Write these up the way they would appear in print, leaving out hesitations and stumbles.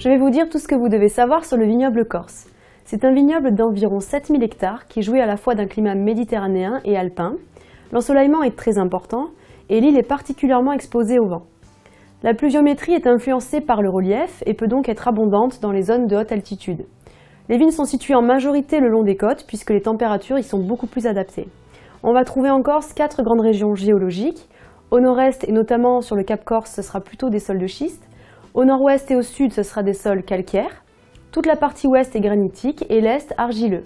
Je vais vous dire tout ce que vous devez savoir sur le vignoble corse. C'est un vignoble d'environ 7000 hectares qui jouit à la fois d'un climat méditerranéen et alpin. L'ensoleillement est très important et l'île est particulièrement exposée au vent. La pluviométrie est influencée par le relief et peut donc être abondante dans les zones de haute altitude. Les vignes sont situées en majorité le long des côtes puisque les températures y sont beaucoup plus adaptées. On va trouver en Corse 4 grandes régions géologiques. Au nord-est et notamment sur le Cap Corse, ce sera plutôt des sols de schiste. Au nord-ouest et au sud, ce sera des sols calcaires. Toute la partie ouest est granitique et l'est argileux.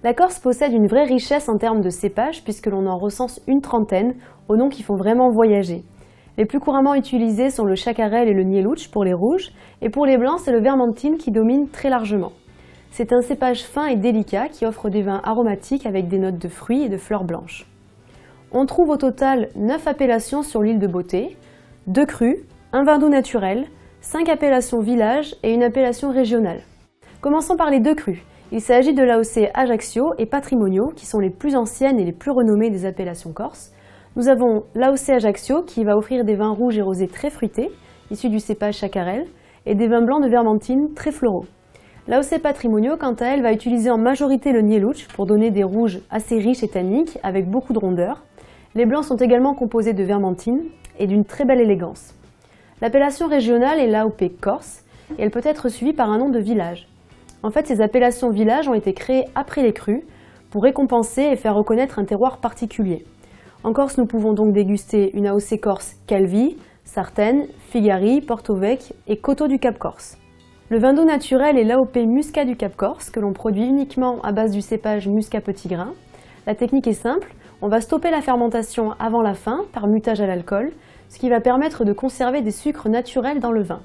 La Corse possède une vraie richesse en termes de cépages puisque l'on en recense une trentaine aux noms qui font vraiment voyager. Les plus couramment utilisés sont le chacarel et le nielouch pour les rouges, et pour les blancs, c'est le vermentine qui domine très largement. C'est un cépage fin et délicat qui offre des vins aromatiques avec des notes de fruits et de fleurs blanches. On trouve au total 9 appellations sur l'île de Beauté, 2 crus, un vin doux naturel, 5 appellations village et une appellation régionale. Commençons par les 2 crus. Il s'agit de l'AOC Ajaccio et Patrimonio qui sont les plus anciennes et les plus renommées des appellations corses. Nous avons l'AOC Ajaccio qui va offrir des vins rouges et rosés très fruités, issus du cépage chacarel, et des vins blancs de vermentine très floraux. L'AOC Patrimonio, quant à elle, va utiliser en majorité le nielouch pour donner des rouges assez riches et tanniques avec beaucoup de rondeur. Les blancs sont également composés de vermentine et d'une très belle élégance. L'appellation régionale est l'AOP Corse et elle peut être suivie par un nom de village. En fait, ces appellations villages ont été créées après les crus pour récompenser et faire reconnaître un terroir particulier. En Corse, nous pouvons donc déguster une AOC Corse Calvi, Sartène, Figari, Porto-Vecchio et Coteaux du Cap Corse. Le vin doux naturel est l'AOP Muscat du Cap Corse que l'on produit uniquement à base du cépage Muscat petit grain. La technique est simple, on va stopper la fermentation avant la fin par mutage à l'alcool, ce qui va permettre de conserver des sucres naturels dans le vin.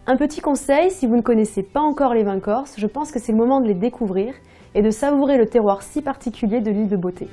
Un petit conseil, si vous ne connaissez pas encore les vins corses, je pense que c'est le moment de les découvrir et de savourer le terroir si particulier de l'île de Beauté.